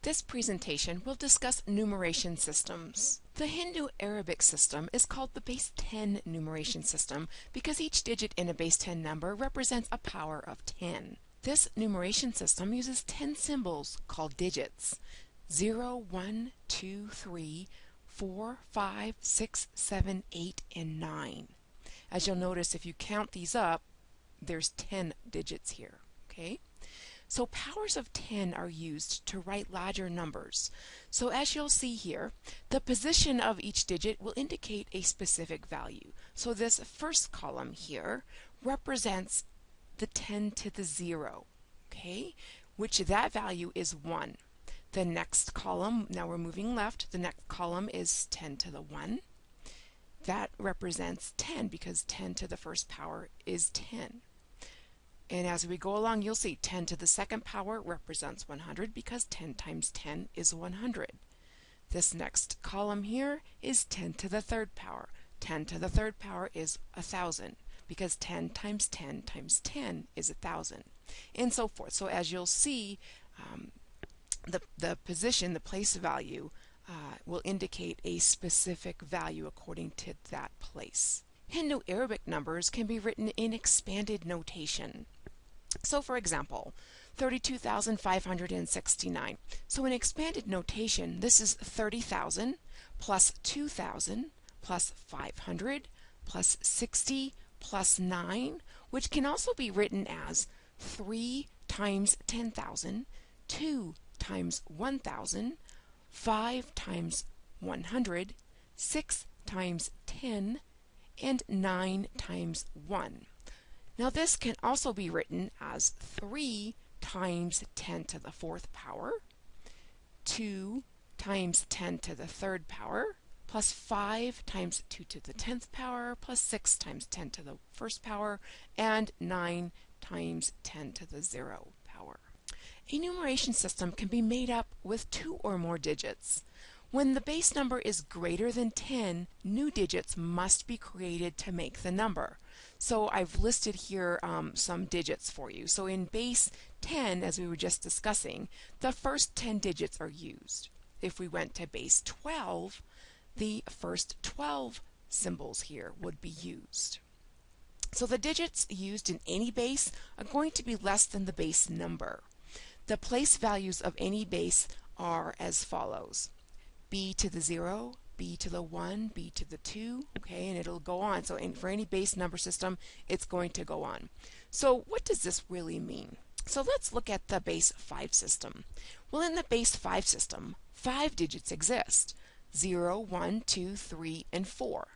This presentation will discuss numeration systems. The Hindu-Arabic system is called the base 10 numeration system because each digit in a base 10 number represents a power of 10. This numeration system uses 10 symbols called digits: 0, 1, 2, 3, 4, 5, 6, 7, 8, and 9. As you'll notice, if you count these up, there's 10 digits here, okay? So powers of 10 are used to write larger numbers. So as you'll see here, the position of each digit will indicate a specific value. So this first column here represents the 10 to the 0, okay, which that value is 1. The next column, now we're moving left, the next column is 10 to the 1. That represents 10 because 10 to the first power is 10. And as we go along, you'll see 10 to the second power represents 100 because 10 times 10 is 100. This next column here is 10 to the third power. 10 to the third power is 1,000 because 10 times 10 times 10 is 1,000, and so forth. So as you'll see, the position, the place value, will indicate a specific value according to that place. Hindu-Arabic numbers can be written in expanded notation. So for example, 32,569. So in expanded notation, this is 30,000 plus 2,000 plus 500 plus 60 plus 9, which can also be written as 3 times 10,000, 2 times 1,000, 5 times 100, 6 times 10, and 9 times 1. Now this can also be written as 3 times 10 to the fourth power, 2 times 10 to the third power, plus 5 times 2 to the 10th power, plus 6 times 10 to the first power, and 9 times 10 to the 0 power. A numeration system can be made up with 2 or more digits. When the base number is greater than 10, new digits must be created to make the number. So I've listed here some digits for you. So in base 10, as we were just discussing, the first 10 digits are used. If we went to base 12, the first 12 symbols here would be used. So the digits used in any base are going to be less than the base number. The place values of any base are as follows: b to the 0, b to the 1, b to the 2, okay, and it'll go on. So for any base number system, it's going to go on. So what does this really mean? So let's look at the base 5 system. Well, in the base 5 system, 5 digits exist: 0, 1, 2, 3, and 4.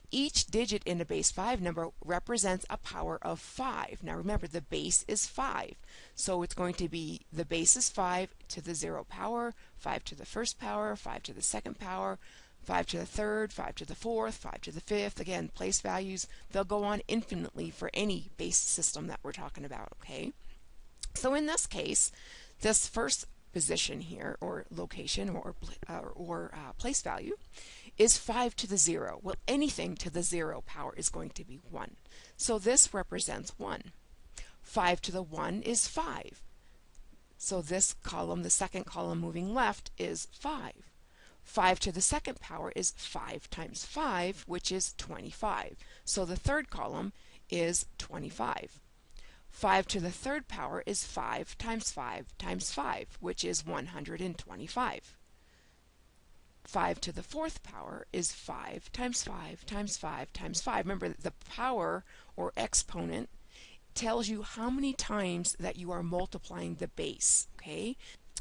Each digit in a base 5 number represents a power of 5. Now remember, the base is 5. So it's going to be, the base is 5 to the 0 power, 5 to the first power, 5 to the second power, 5 to the third, 5 to the fourth, 5 to the fifth. Again, place values, they'll go on infinitely for any base system that we're talking about, okay? So in this case, this first position here, or location, or place value, is 5 to the 0. Well, anything to the 0 power is going to be 1. So this represents 1. 5 to the 1 is 5. So this column, the second column moving left, is 5. 5 to the second power is 5 times 5, which is 25. So the third column is 25. 5 to the third power is 5 times 5 times 5, which is 125. 5 to the fourth power is 5 times 5 times 5 times 5. Remember, the power or exponent tells you how many times that you are multiplying the base, okay?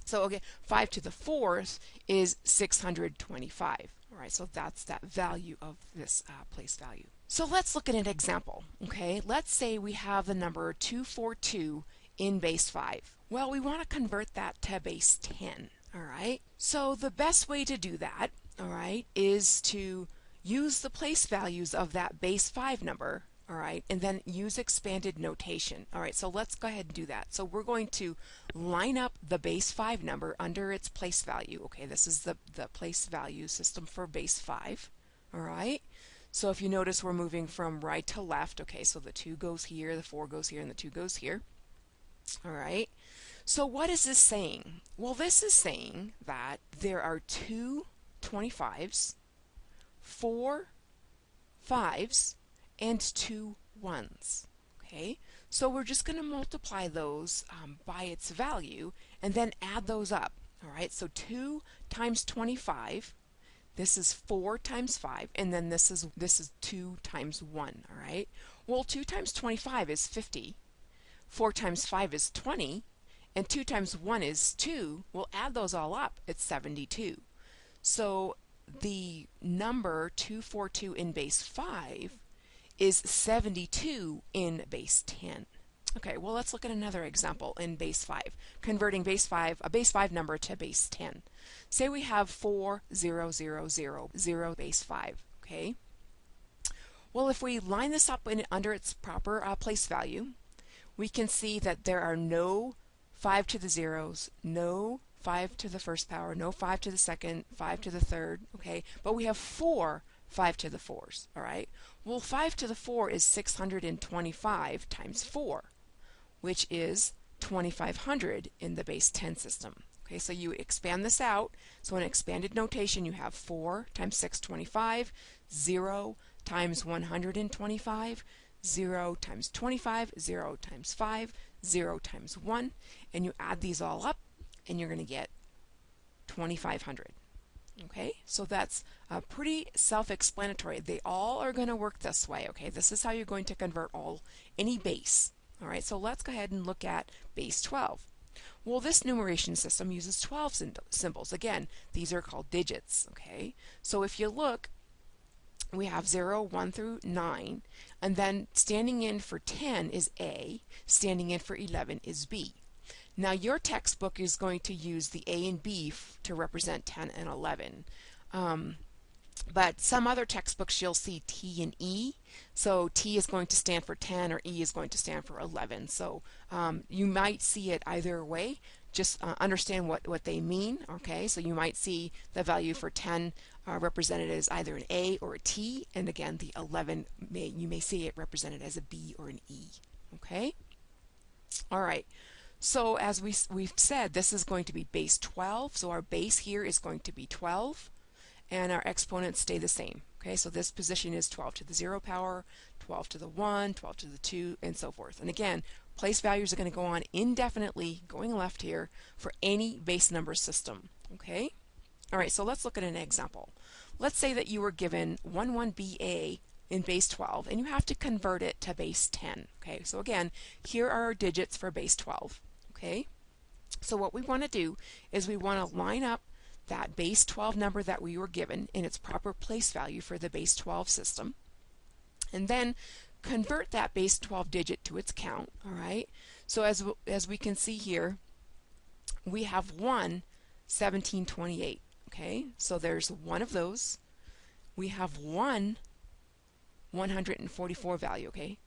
So okay, 5 to the fourth is 625. All right, so that's that value of this place value. So let's look at an example, okay? Let's say we have the number 242 in base 5. Well, we want to convert that to base 10. All right, so the best way to do that, all right, is to use the place values of that base 5 number, all right, and then use expanded notation. All right, so let's go ahead and do that. So we're going to line up the base 5 number under its place value. Okay, this is the place value system for base 5, all right. So if you notice, we're moving from right to left. Okay, so the 2 goes here, the 4 goes here, and the 2 goes here. All right. So what is this saying? Well, this is saying that there are 2 25s, 4 5s, and 2 1s. Okay, so we're just going to multiply those by its value and then add those up. All right, so 2 times 25, this is 4 times 5, and then this is 2 times 1. All right, well, 2 times 25 is 50, 4 times 5 is 20, and 2 times 1 is 2. We'll add those all up. It's 72. So the number 242 in base 5 is 72 in base 10. Okay, well, let's look at another example in base 5, converting a base 5 number to base 10. Say we have 4000 base 5, okay? Well, if we line this up under its proper place value, we can see that there are no 5 to the zeros, no 5 to the first power, no 5 to the second, 5 to the third, okay? But we have 4 5 to the 4s, all right? Well, 5 to the 4 is 625 times 4, which is 2500 in the base 10 system. Okay, so you expand this out. So in expanded notation, you have 4 times 625, 0 times 125, 0 times 25, 0 times 5, 0 times 1, and you add these all up, and you're going to get 2500. Okay, so that's pretty self-explanatory. They all are going to work this way. Okay, this is how you're going to convert any base. All right, so let's go ahead and look at base 12. Well, this numeration system uses 12 symbols. Again, these are called digits. Okay, so if you look, we have 0, 1 through 9, and then standing in for 10 is A, standing in for 11 is B. Now your textbook is going to use the A and B to represent 10 and 11. But some other textbooks you'll see T and E. So T is going to stand for 10 or E is going to stand for 11. So you might see it either way. Just understand what they mean. Okay, so you might see the value for 10 represented as either an A or a T, and again the 11 you may see it represented as a B or an E. Okay. All right. So as we've said, this is going to be base 12. So our base here is going to be 12, and our exponents stay the same. Okay, so this position is 12 to the 0 power, 12 to the 1, 12 to the 2, and so forth. And again, place values are going to go on indefinitely, going left here, for any base number system. Okay? All right, so let's look at an example. Let's say that you were given 11BA in base 12, and you have to convert it to base 10. Okay, so again, here are our digits for base 12. Okay, so what we want to do is we want to line up that base 12 number that we were given in its proper place value for the base 12 system, and then convert that base 12 digit to its count. All right, so as we can see here, we have 1728. Okay, so there's one of those. We have 144 value. Okay,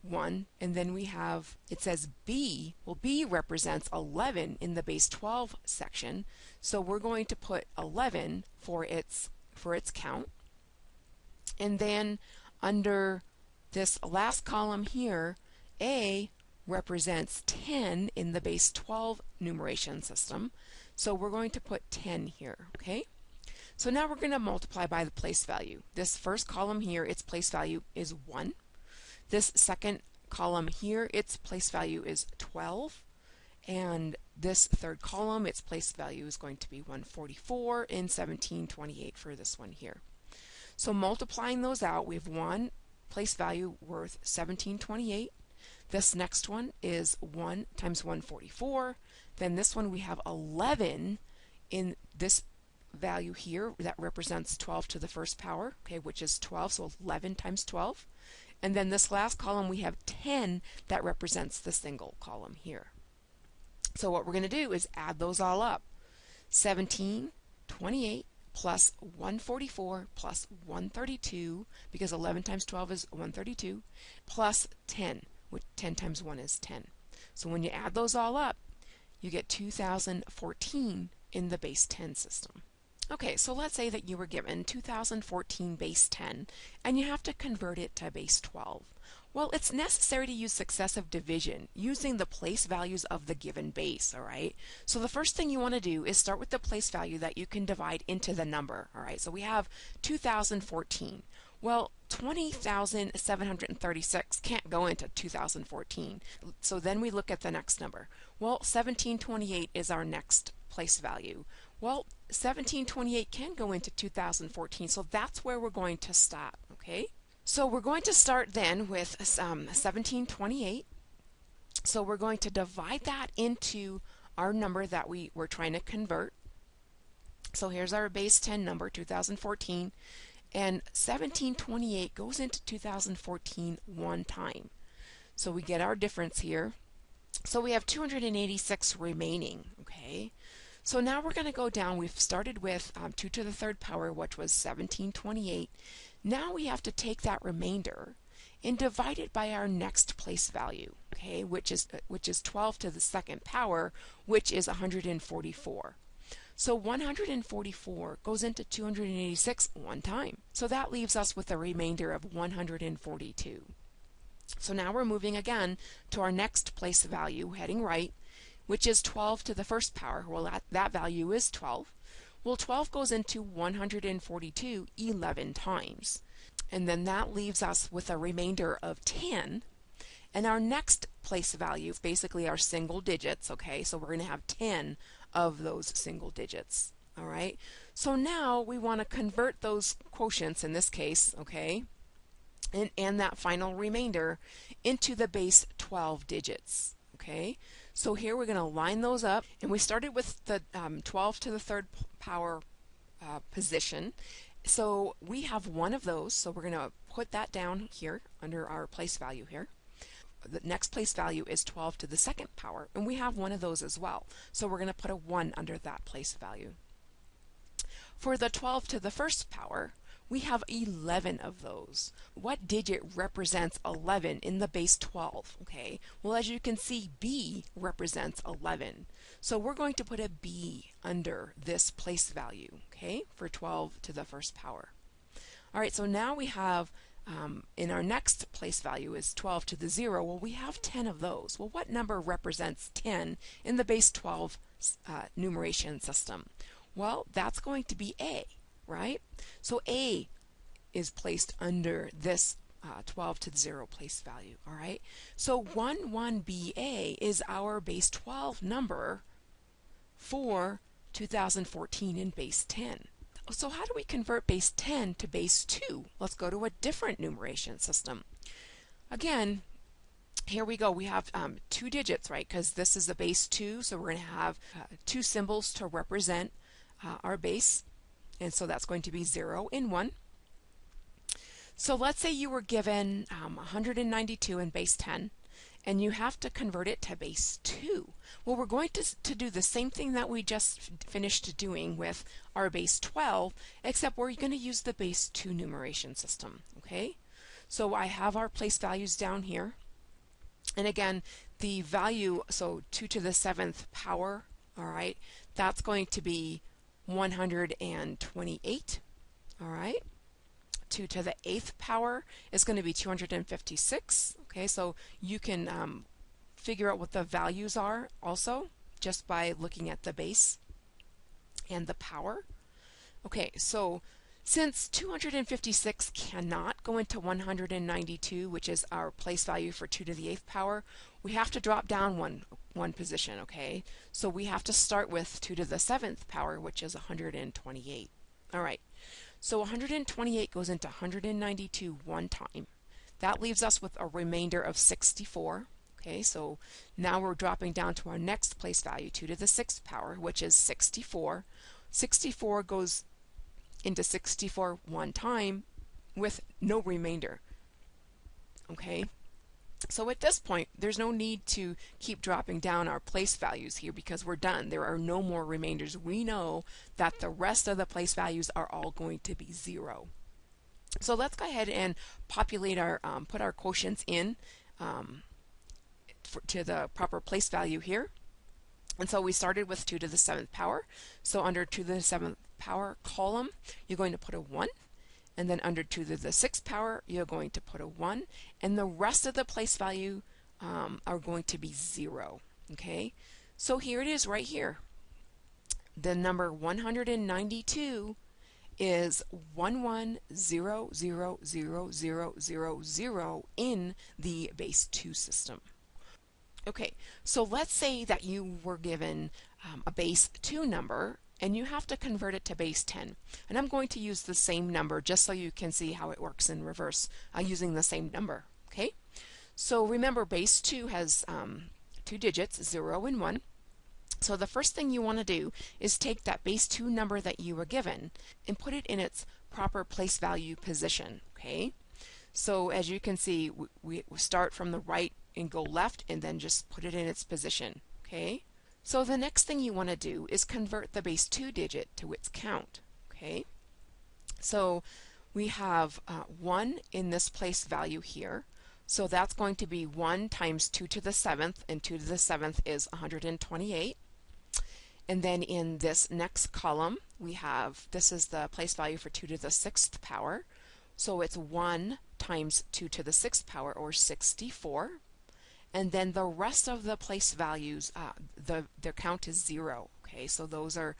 1, and then we have, it says B. Well, B represents 11 in the base 12 section, so we're going to put 11 for its count. And then under this last column here, A represents 10 in the base 12 numeration system, so we're going to put 10 here. Okay, so now we're going to multiply by the place value. This first column here, its place value is 1. This second column here, its place value is 12. And this third column, its place value is going to be 144 and 1728 for this one here. So multiplying those out, we have one place value worth 1728. This next one is 1 times 144. Then this one we have 11 in this value here that represents 12 to the first power, okay, which is 12, so 11 times 12. And then this last column we have 10 that represents the single column here. So what we're going to do is add those all up. 1728 plus 144 plus 132, because 11 times 12 is 132, plus 10, which 10 times 1 is 10. So when you add those all up, you get 2014 in the base 10 system. Okay, so let's say that you were given 2014 base 10 and you have to convert it to base 12. Well, it's necessary to use successive division using the place values of the given base, all right? So the first thing you want to do is start with the place value that you can divide into the number, all right? So we have 2014. Well, 20,736 can't go into 2014. So then we look at the next number. Well, 1728 is our next place value. Well, 1728 can go into 2014, so that's where we're going to stop, okay? So we're going to start then with 1728. So we're going to divide that into our number that we were trying to convert. So here's our base 10 number, 2014, and 1728 goes into 2014 one time. So we get our difference here. So we have 286 remaining, okay? So now we're going to go down. We've started with 2 to the third power, which was 1728. Now we have to take that remainder and divide it by our next place value, okay, which is 12 to the second power, which is 144. So 144 goes into 286 one time. So that leaves us with a remainder of 142. So now we're moving again to our next place value, heading right, which is 12 to the first power. Well, that value is 12. Well, 12 goes into 142 11 times. And then that leaves us with a remainder of 10. And our next place value is basically our single digits, okay? So we're going to have 10 of those single digits, all right? So now we want to convert those quotients, in this case, okay, and that final remainder into the base 12 digits, okay? So here we're going to line those up, and we started with the 12 to the third power position. So we have one of those, so we're going to put that down here under our place value here. The next place value is 12 to the second power, and we have one of those as well. So we're going to put a 1 under that place value. For the 12 to the first power, we have 11 of those. What digit represents 11 in the base 12? Okay, well, as you can see, B represents 11. So we're going to put a B under this place value, okay, for 12 to the first power. All right, so now we have, in our next place value is 12 to the 0. Well, we have 10 of those. Well, what number represents 10 in the base 12 numeration system? Well, that's going to be A, right? So A is placed under this 12 to the 0 place value, all right? So 11BA is our base 12 number for 2014 in base 10. So how do we convert base 10 to base 2? Let's go to a different numeration system. Again, here we go. We have 2 digits, right? Because this is a base 2, so we're going to have 2 symbols to represent our base. And so that's going to be 0 and 1. So let's say you were given 192 in base 10, and you have to convert it to base 2. Well, we're going to do the same thing that we just finished doing with our base 12, except we're going to use the base 2 numeration system, okay? So I have our place values down here. And again, the value, so 2 to the 7th power, all right, that's going to be 128, all right? 2 to the 8th power is going to be 256, okay? So you can figure out what the values are also just by looking at the base and the power. Okay, so since 256 cannot go into 192, which is our place value for 2 to the 8th power, we have to drop down one position, okay? So we have to start with 2 to the 7th power, which is 128. All right, so 128 goes into 192 one time. That leaves us with a remainder of 64. Okay, so now we're dropping down to our next place value, 2 to the 6th power, which is 64. 64 goes into 64 one time with no remainder. Okay, so at this point, there's no need to keep dropping down our place values here because we're done. There are no more remainders. We know that the rest of the place values are all going to be 0. So let's go ahead and populate our, put our quotients in to the proper place value here. And so we started with 2 to the 7th power. So under 2 to the 7th power column, you're going to put a 1. And then under 2 to the 6th power, you're going to put a 1. And the rest of the place value are going to be 0. Okay? So here it is right here. The number 192 is 11000000 in the base 2 system. Okay, so let's say that you were given a base 2 number and you have to convert it to base 10. And I'm going to use the same number just so you can see how it works in reverse using the same number. Okay, so remember base 2 has 2 digits, 0 and 1. So the first thing you want to do is take that base 2 number that you were given and put it in its proper place value position. Okay, so as you can see, we start from the right and go left and then just put it in its position. Okay, so the next thing you want to do is convert the base 2 digit to its count. Okay, so we have 1 in this place value here. So that's going to be 1 times 2 to the 7th, and 2 to the 7th is 128. And then in this next column, we have, this is the place value for 2 to the 6th power. So it's 1 times 2 to the 6th power, or 64. And then the rest of the place values, their count is 0. Okay, so those are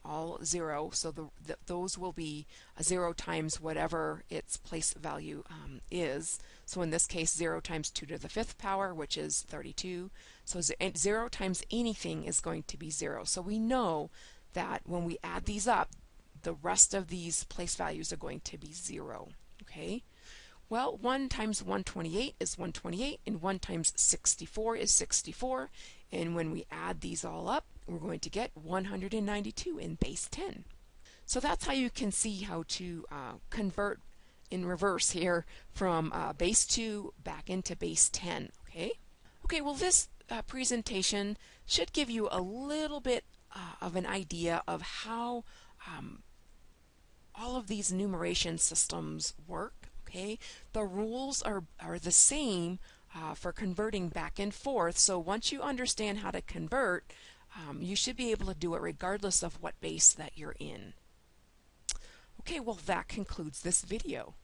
all 0. So those will be 0 times whatever its place value is. So in this case, 0 times 2 to the 5th power, which is 32. So 0 times anything is going to be 0. So we know that when we add these up, the rest of these place values are going to be 0. Okay. Well, 1 times 128 is 128, and 1 times 64 is 64. And when we add these all up, we're going to get 192 in base 10. So that's how you can see how to convert in reverse here from base 2 back into base 10. Okay. Okay, well this presentation should give you a little bit of an idea of how all of these numeration systems work. Okay, the rules are the same for converting back and forth. So once you understand how to convert, you should be able to do it regardless of what base that you're in. Okay, well that concludes this video.